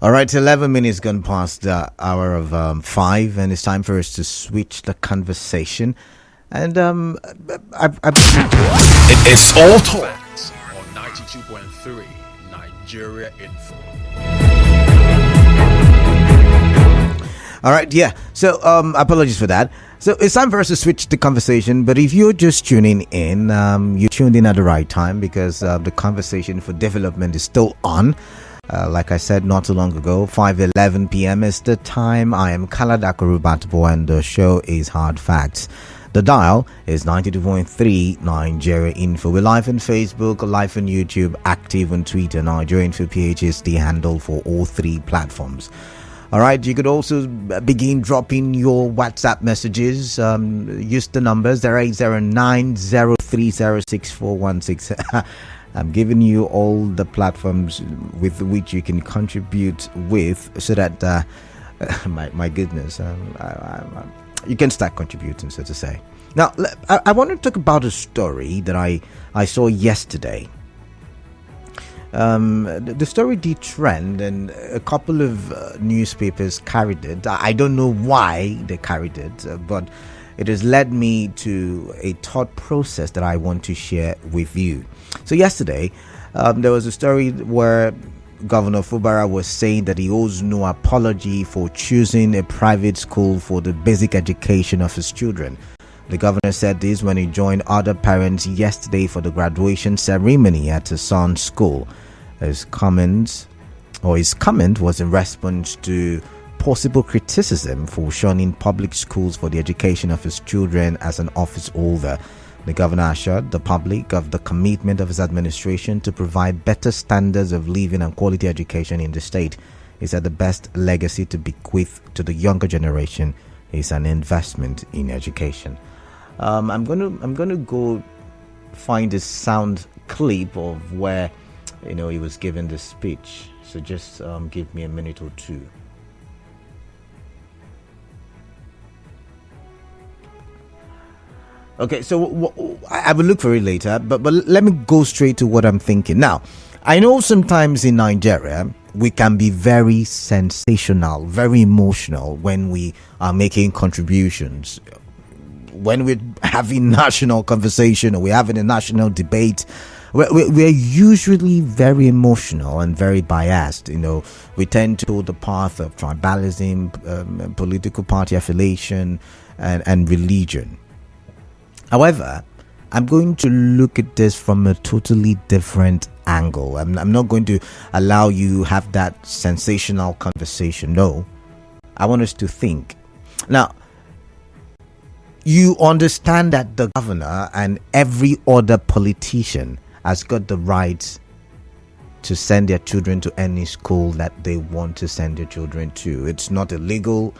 All right, 11 minutes gone past the hour of 5, and it's time for us to switch the conversation. And it's all facts on 92.3 Nigeria Info. All right, yeah. So apologies for that. So it's time for us to switch the conversation. But if you're just tuning in, you tuned in at the right time because the conversation for development is still on. Like I said not too long ago, 5:11 p.m. is the time. I am Kaladakoru Batbo and the show is Hard Facts. The dial is 92.3 Nigeria Info. We're live on Facebook, live on YouTube, active on Twitter. Nigeria Info PH is the handle for all three platforms. All right, you could also begin dropping your WhatsApp messages. Use the numbers 080903064116. I'm giving you all the platforms with which you can contribute with, so that my goodness, you can start contributing, so to say. Now, I want to talk about a story that I saw yesterday. The story did trend, and a couple of newspapers carried it. I don't know why they carried it, but it has led me to a thought process that I want to share with you. So yesterday, there was a story where Governor Fubara was saying that he owes no apology for choosing a private school for the basic education of his children. The governor said this when he joined other parents yesterday for the graduation ceremony at his son's school. His comment was in response to possible criticism for shunning public schools for the education of his children as an office holder. The governor assured the public of the commitment of his administration to provide better standards of living and quality education in the state. He said the best legacy to bequeath to the younger generation is an investment in education. I'm gonna go find a sound clip of where he was given this speech. So just give me a minute or two. Okay, so I will look for it later, but let me go straight to what I'm thinking. Now, I know sometimes in Nigeria, we can be very sensational, very emotional when we are making contributions. When we're having national conversation or we're having a national debate, we're usually very emotional and very biased. We tend to go the path of tribalism, political party affiliation, and religion. However, I'm going to look at this from a totally different angle. I'm not going to allow you have that sensational conversation. No, I want us to think. Now, you understand that the governor and every other politician has got the right to send their children to any school that they want to send their children to. It's not illegal.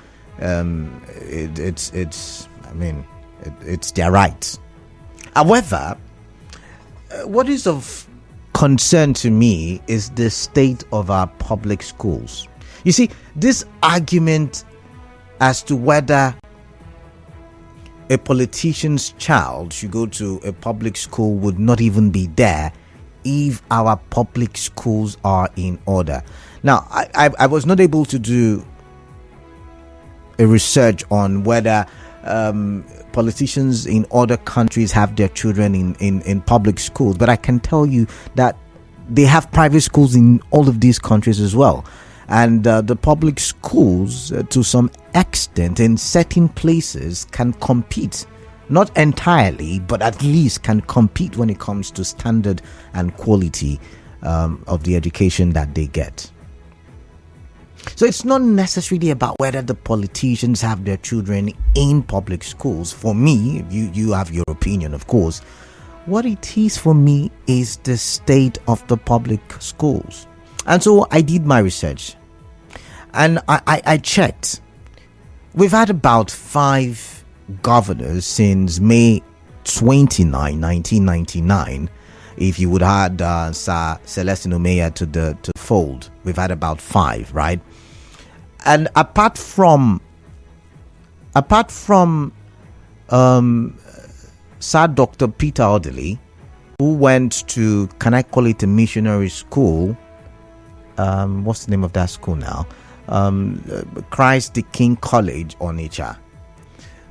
It's their right. However, what is of concern to me is the state of our public schools. You see, this argument as to whether a politician's child should go to a public school would not even be there if our public schools are in order. Now, I was not able to do a research on whether politicians in other countries have their children in public schools, but I can tell you that they have private schools in all of these countries as well. And the public schools, to some extent, in certain places, can compete. Not entirely, but at least can compete when it comes to standard and quality of the education that they get. So it's not necessarily about whether the politicians have their children in public schools. For me, you have your opinion, of course. What it is for me is the state of the public schools. And so I did my research. And I checked. We've had about 5 governors since May 29, 1999. If you would add Sir Celestine Omeya to the fold, we've had about 5, right? And apart from Sir Dr. Peter Odili, who went to, can I call it a missionary school, what's the name of that school now? Christ the King College, Onitsha.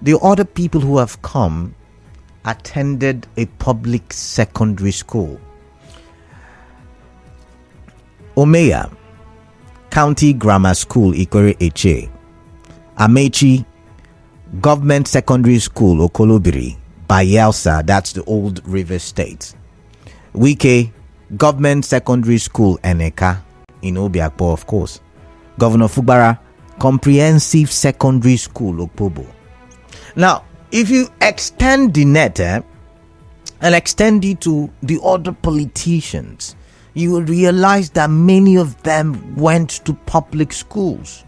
The other people who have come attended a public secondary school. Omeya County Grammar School, Ikore Eche. Amechi Government Secondary School, Okolobiri, Bayelsa, that's the old River State. Wike Government Secondary School, Eneka, in Obiakpo, of course. Governor Fubara Comprehensive Secondary School, Okpobo. Now, if you extend the net and extend it to the other politicians, you will realize that many of them went to public schools.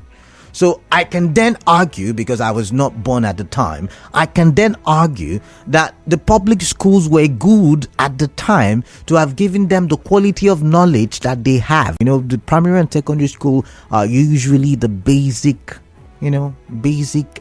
So I can then argue, because I was not born at the time, I can then argue that the public schools were good at the time to have given them the quality of knowledge that they have. You know, the primary and secondary school are usually the basic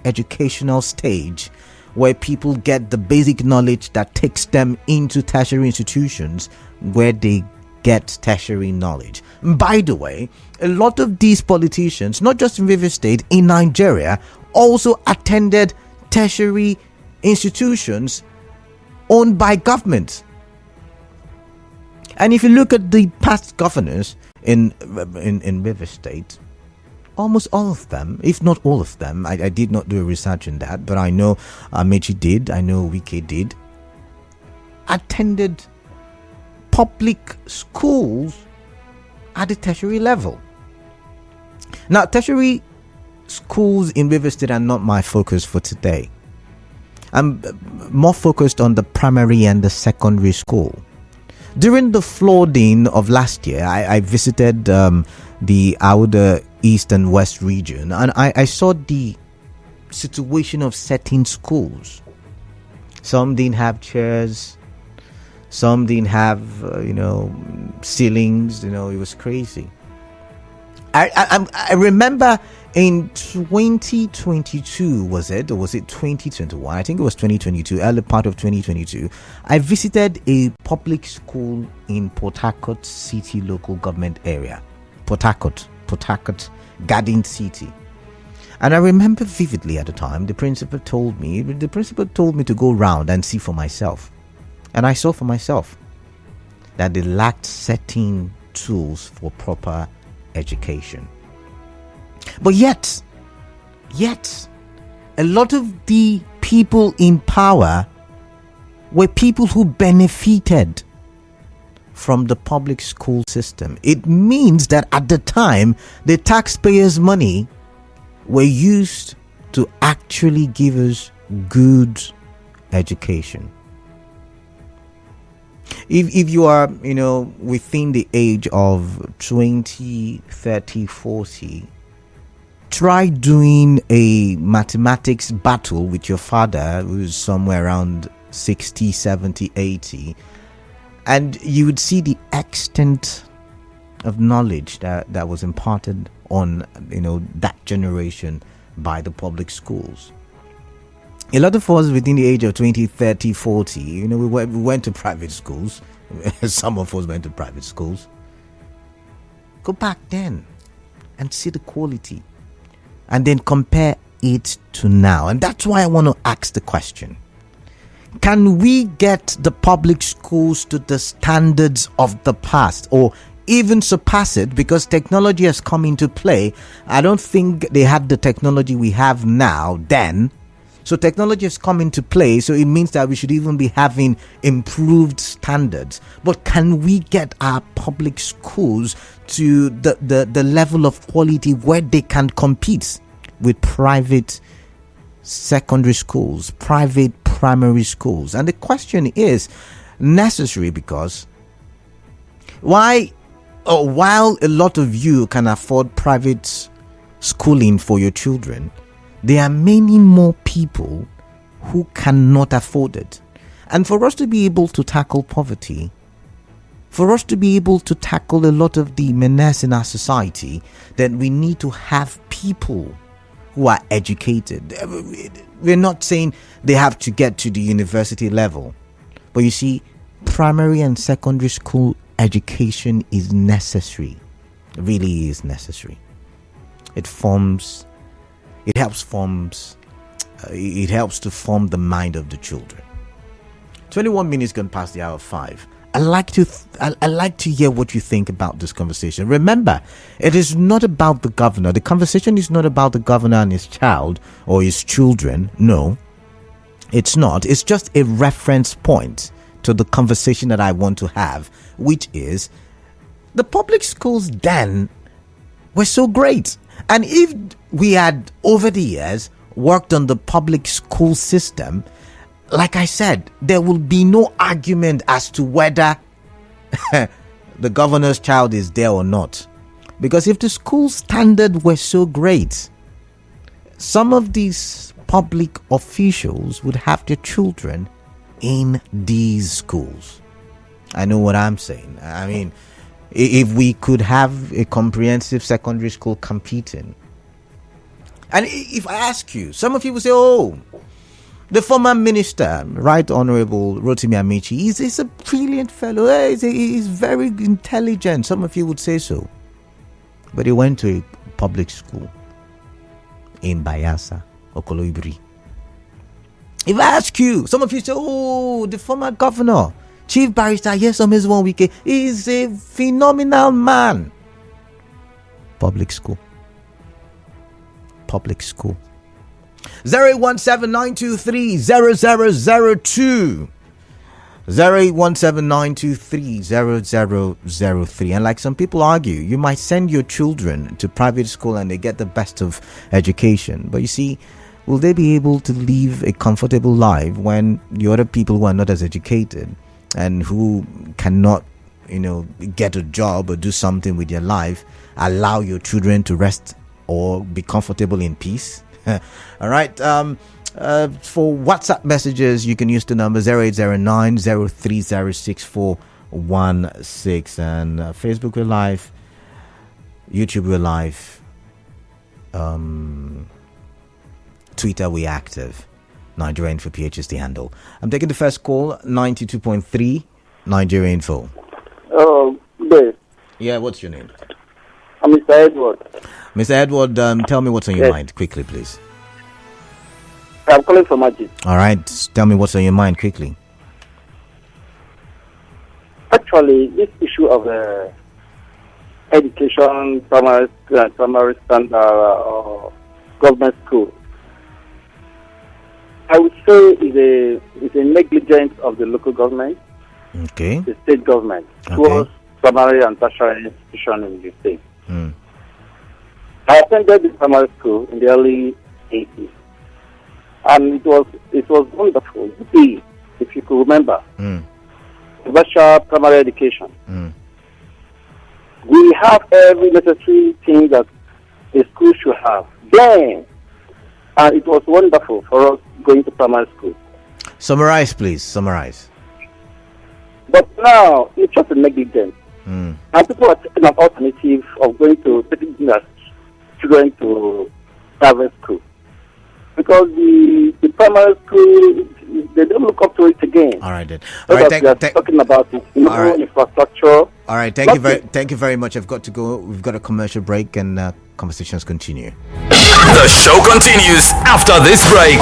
educational stage where people get the basic knowledge that takes them into tertiary institutions where they get tertiary knowledge. By the way, a lot of these politicians, not just in River State, in Nigeria, also attended tertiary institutions owned by government. And if you look at the past governors in River State, almost all of them, if not all of them, I did not do a research in that, but I know Mechi did, I know Wike did, attended public schools at the tertiary level. Now, tertiary schools in River State are not my focus for today. I'm more focused on the primary and the secondary school. During the flooding of last year, I visited the outer east and west region, and I saw the situation of certain schools. Some didn't have chairs, some didn't have ceilings. It was crazy. I remember in 2022, was it, or was it 2021? I think it was 2022, early part of 2022. I visited a public school in Port Harcourt City local government area. Port Harcourt Garden City. And I remember vividly at the time, the principal told me to go round and see for myself. And I saw for myself that they lacked certain tools for proper education. But yet, a lot of the people in power were people who benefited from the public school system. It means that at the time, the taxpayers' money were used to actually give us good education. If you are, within the age of 20, 30, 40, try doing a mathematics battle with your father, who's somewhere around 60, 70, 80, and you would see the extent of knowledge that was imparted on, that generation by the public schools. A lot of us within the age of 20, 30, 40, we went to private schools. Some of us went to private schools. Go back then and see the quality and then compare it to now. And that's why I want to ask the question. Can we get the public schools to the standards of the past, or even surpass it? Because technology has come into play. I don't think they had the technology we have now then. So technology has come into play, so it means that we should even be having improved standards. But can we get our public schools to the level of quality where they can compete with private secondary schools, private primary schools? And the question is necessary because while a lot of you can afford private schooling for your children, there are many more people who cannot afford it. And for us to be able to tackle poverty, for us to be able to tackle a lot of the menace in our society, then we need to have people who are educated. We're not saying they have to get to the university level, but you see, primary and secondary school education is necessary. really is necessary. It forms, it helps forms, it helps to form the mind of the children. 21 minutes gone past the hour 5. I like to hear what you think about this conversation. Remember, it is not about the governor. The conversation is not about the governor and his child or his children. No, it's not. It's just a reference point to the conversation that I want to have, which is the public schools then were so great. And if we had over the years worked on the public school system, like I said, there will be no argument as to whether the governor's child is there or not. Because if the school standard were so great, some of these public officials would have their children in these schools. I know what I'm saying. I mean, if we could have a comprehensive secondary school competing. And if I ask you, some of you will say, oh, the former minister, Right Honorable Rotimi Amici, he's a brilliant fellow. He's very intelligent. Some of you would say so. But he went to a public school in Bayelsa, Okoloibiri. If I ask you, some of you say, oh, the former governor, Chief Barrister Yesom Wike, is a phenomenal man. Public school. Public school. 0817-923-0002. 0817-923-0003. And like some people argue, you might send your children to private school and they get the best of education. But you see, will they be able to live a comfortable life when the other people who are not as educated and who cannot, get a job or do something with their life, allow your children to rest or be comfortable in peace? All right. For WhatsApp messages, you can use the number 0809-030-6416. And Facebook we're live, YouTube we're live, Twitter we active. Nigeria Info PH is the handle. I'm taking the first call, 92.3 Nigeria Info. Oh, Dave. Yeah, what's your name? I'm Mr. Edward. Mr. Edward, tell me what's on your mind quickly, please. I'm calling from Magic. All right, tell me what's on your mind quickly. Actually, this issue of education, primary standard or government school, I would say is a negligence of the local government, okay, the state government, towards primary and tertiary institution in the state. I attended the primary school in the early 80s, and it was wonderful. If you could remember, virtual primary education. We have every necessary thing that a school should have. Then, and it was wonderful for us going to primary school. Summarize, please. Summarize. But now it's just a negligence. And people are taking an alternative of taking their children to private school. Because the primary school, they don't look up to it again. All right, then. All right, talking about it, infrastructure. All right, thank you very much. I've got to go. We've got a commercial break, and conversations continue. The show continues after this break.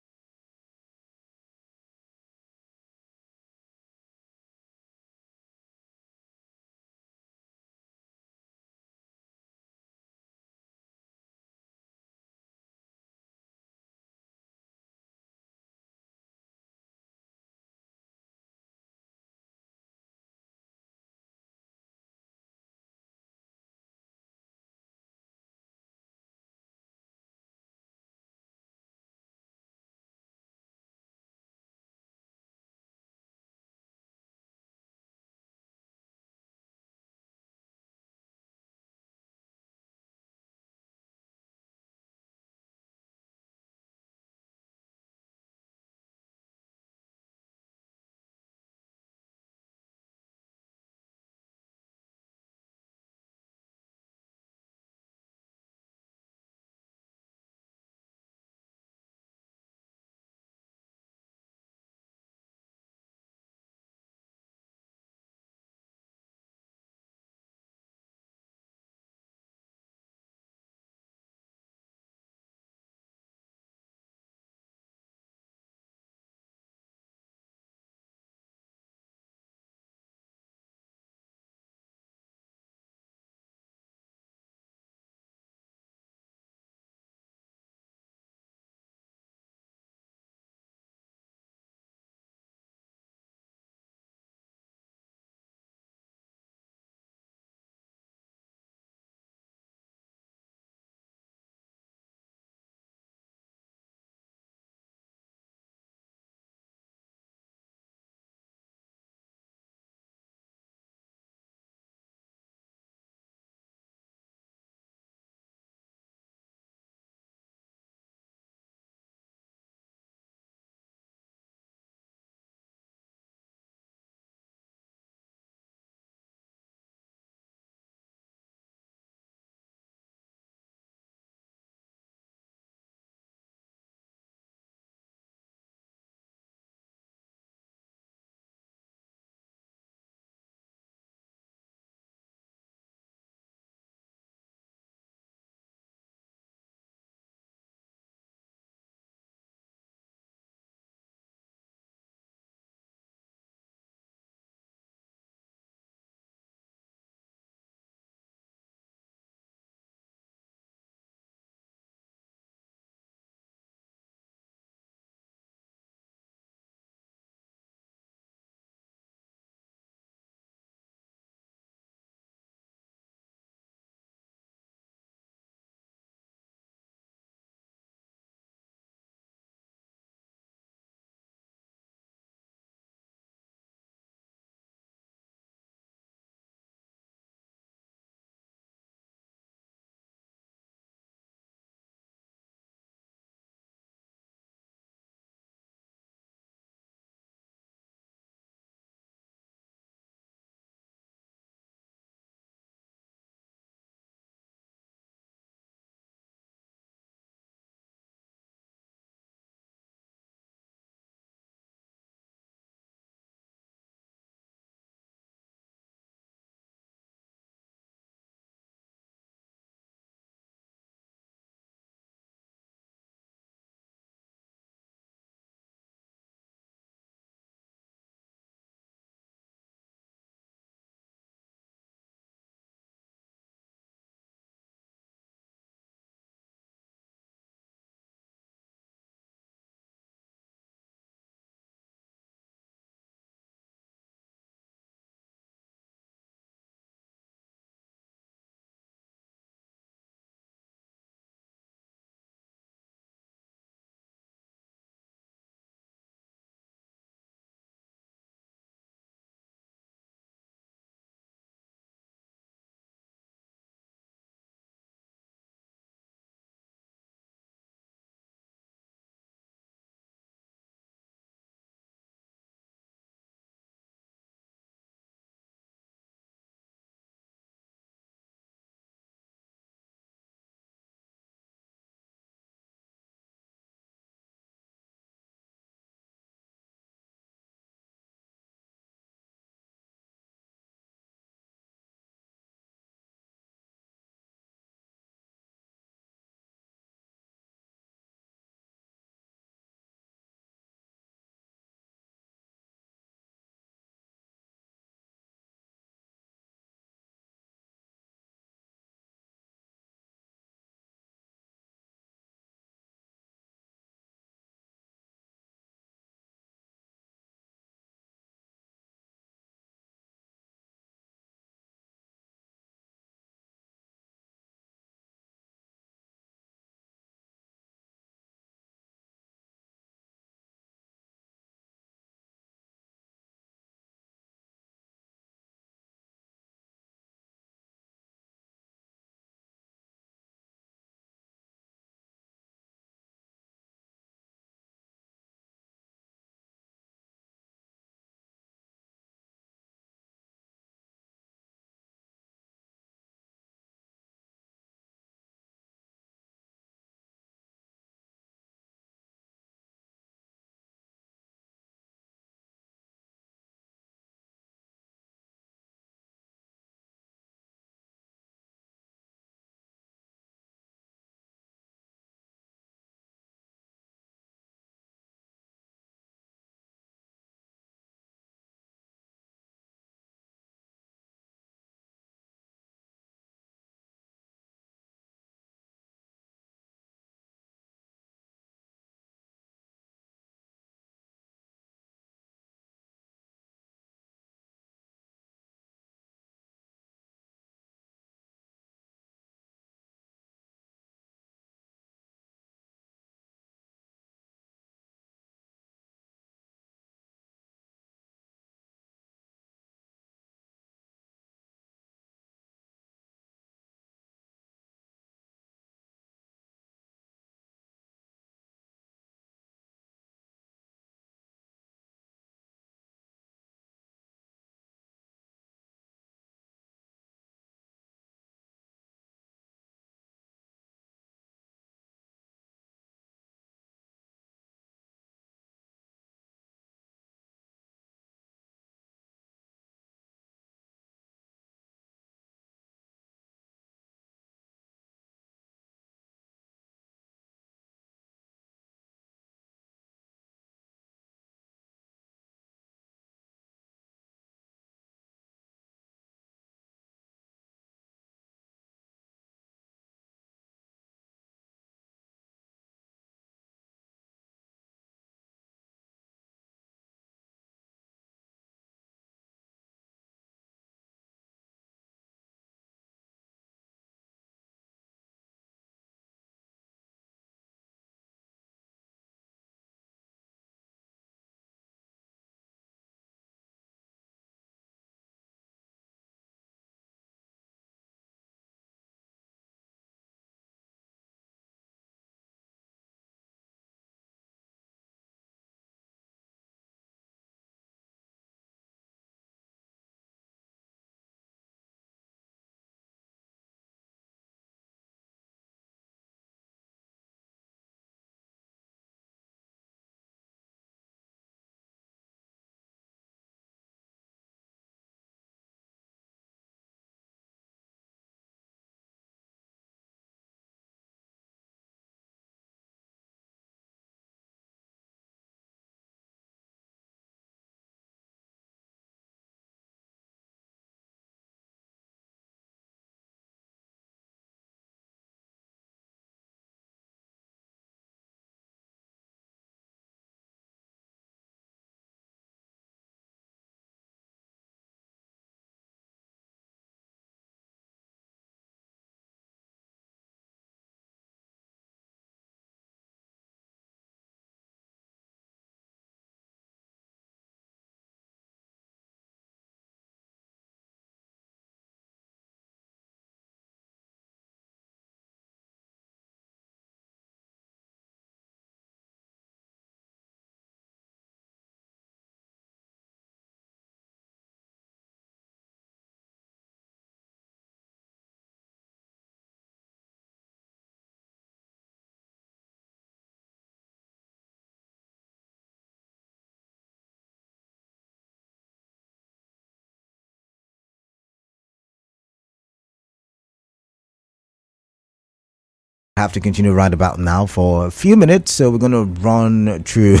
have to continue right about now for a few minutes, so we're going to run through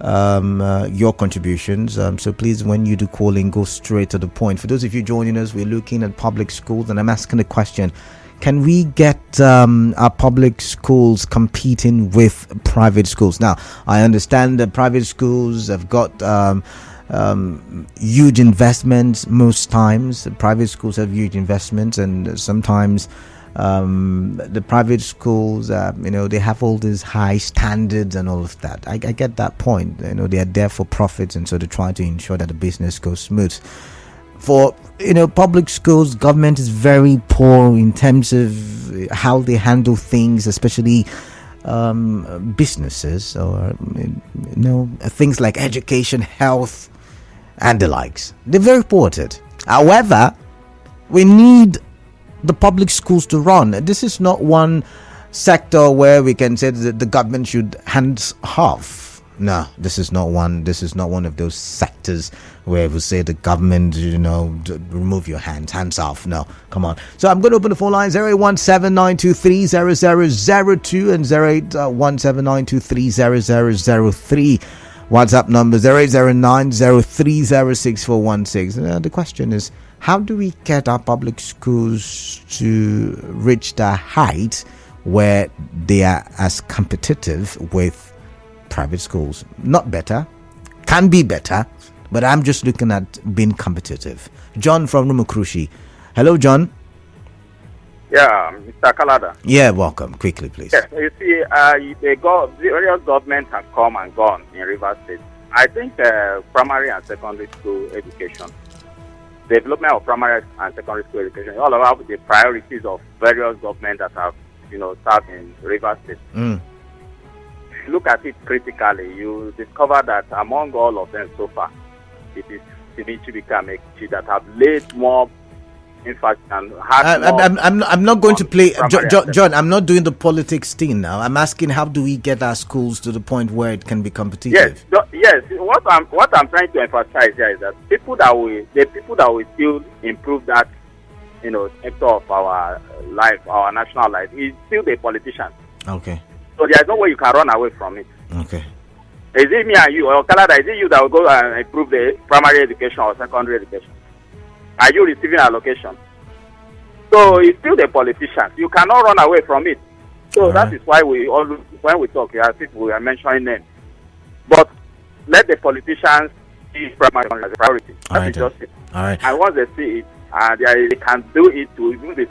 your contributions. So please, when you do call in, go straight to the point. For those of you joining us, we're looking at public schools, and I'm asking the question: can we get our public schools competing with private schools? Now, I understand that private schools have got huge investments. Most times, private schools have huge investments, and sometimes the private schools, they have all these high standards and all of that. I get that point. They are there for profits, and so they try to ensure that the business goes smooth. For public schools, government is very poor in terms of how they handle things, especially businesses or things like education, health, and the likes. They're very poor at it. However, we need the public schools to run. This is not one sector where we can say that the government should hands off. No, this is not one of those sectors where we say the government, remove your hands off. No, come on. So I'm going to open the phone line 0817-923-0002 and 0817-923-0003. WhatsApp number 0809-0306416. The question is, how do we get our public schools to reach the height where they are as competitive with private schools? Not better, can be better, but I'm just looking at being competitive. John from Rumukrushi. Hello, John. Yeah, Mr. Kalada. Yeah, welcome. Quickly, please. Yes, you see, various governments have come and gone in Rivers State. I think primary and secondary school education, development of primary and secondary school education, all about the priorities of various governments that have, served in Rivers State. If you look at it critically, you discover that among all of them so far, it is Chibika Mekichi that have laid more. In fact, I'm not going to play, John. I'm not doing the politics thing now. I'm asking, how do we get our schools to the point where it can be competitive? Yes. What I'm trying to emphasize here is that the people that will still improve that, sector of our life, our national life, is still the politicians. Okay. So there's no way you can run away from it. Okay. Is it me and you, or Canada? Is it you that will go and improve the primary education or secondary education? Are you receiving allocation? So it's still the politicians. You cannot run away from it. So that is why we always, when we talk, we are mentioning names. But let the politicians see primary as a priority. That is just it. All right. And once they see it, they can do it to do the.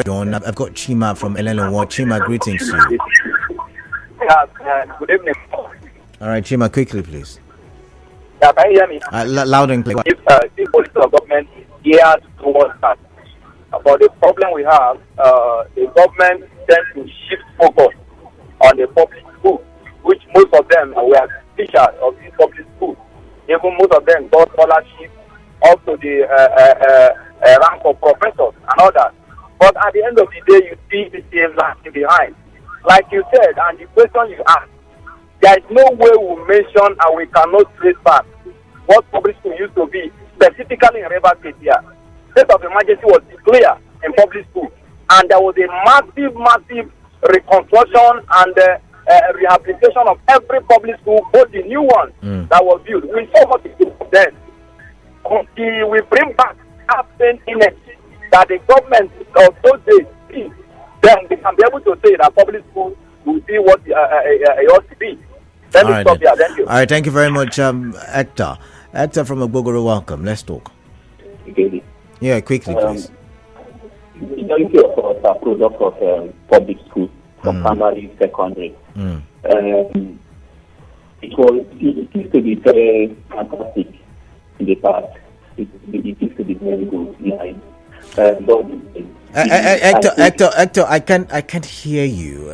John, I've got Chima from Eleno. Chima, greetings to you. Good evening. All right, Chima, quickly, please. Yeah, can you hear me? Loud and clear. If the policy of government geared towards that. But the problem we have, the government tends to shift focus on the public schools, which most of them were teachers of these public schools. Even most of them got scholarships up to the rank of professors and others. But at the end of the day, you see the same lagging behind. Like you said, and the question you asked, there is no way we mention and we cannot trace back what public school used to be, specifically in Rivers State here. State of emergency was declared in public school, and there was a massive reconstruction and rehabilitation of every public school, both the new ones that was built. We saw what it did then. Until we bring back that same image that the government of those days did, then we can be able to say that public school will be what it ought to be. Let me stop here. Thank you. All right, thank you very much, Hector. Hector from Ogbogoro, welcome. Let's talk. Okay. Yeah, quickly, please. The majority of us are products of public schools, from primary, secondary. It used to be very fantastic in the past. It used to be very good. Hector, I can't hear you.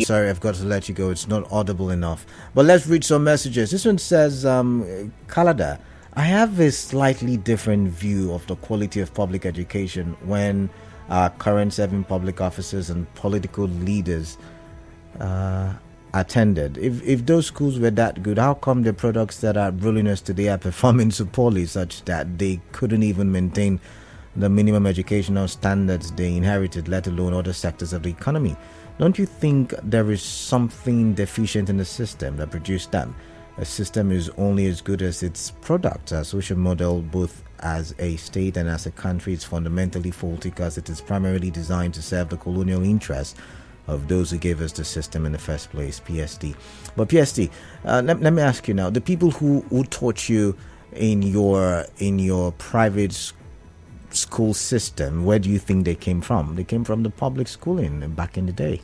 Sorry, I've got to let you go. It's not audible enough. But let's read some messages. This one says, Kalada, I have a slightly different view of the quality of public education when our current serving public officers and political leaders attended. If those schools were that good, how come the products that are ruling us today are performing so poorly, such that they couldn't even maintain the minimum educational standards they inherited, let alone other sectors of the economy. Don't you think there is something deficient in the system that produced them? A system is only as good as its product. A social model, both as a state and as a country, is fundamentally faulty because it is primarily designed to serve the colonial interests of those who gave us the system in the first place. PSD. But PSD, let me ask you now: the people who taught you in your private school system, where do you think they came from? They came from the public schooling back in the day.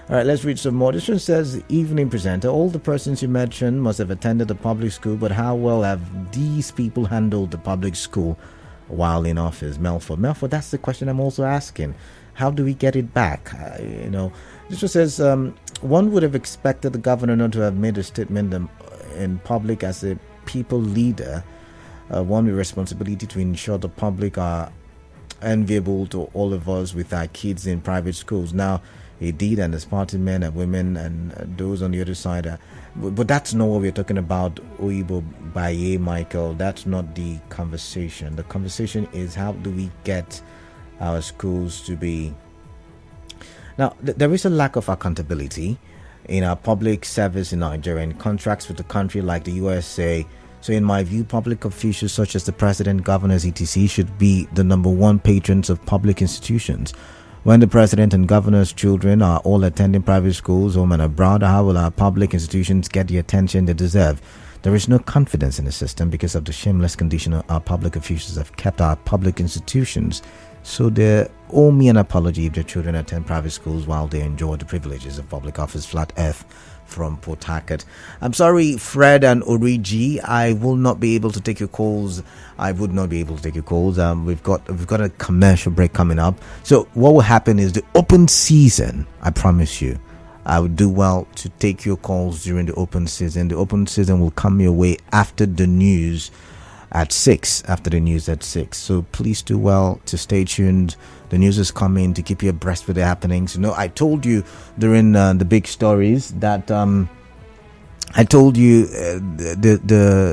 All right, let's read some more. This one says, evening presenter, all the persons you mentioned must have attended the public school, but how well have these people handled the public school while in office? Melford, that's the question I'm also asking. How do we get it back? This one says, one would have expected the governor not to have made a statement in public as a people leader, one with responsibility to ensure the public are enviable to all of us with our kids in private schools. Now, he did, and his party men and women and those on the other side. But that's not what we're talking about, Oibo Baye, Michael. That's not the conversation. The conversation is, how do we get our schools to be... Now, there is a lack of accountability in our public service in Nigeria, in contracts with the country like the USA. So in my view, public officials such as the president, governors, etc. should be the number one patrons of public institutions. When the president and governor's children are all attending private schools, home and abroad, how will our public institutions get the attention they deserve? There is no confidence in the system because of the shameless condition our public officials have kept our public institutions. So they owe me an apology if their children attend private schools while they enjoy the privileges of public office. Flat Earth from Port Harcourt. I'm sorry, Fred and Origi, I will not be able to take your calls. We've got a commercial break coming up. So what will happen is the open season, I promise you, I would do well to take your calls during the open season. The open season will come your way after the news at 6. So please do well to stay tuned. The news is coming to keep you abreast with the happenings. I told you during the big stories that the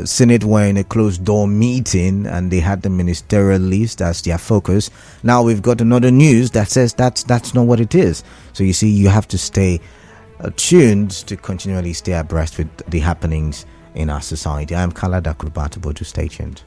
Senate were in a closed door meeting and they had the ministerial list as their focus. Now we've got another news that says that's not what it is. So you see, you have to stay tuned to continually stay abreast with the happenings in our society. I'm Kala Dakurubatu, to stay tuned.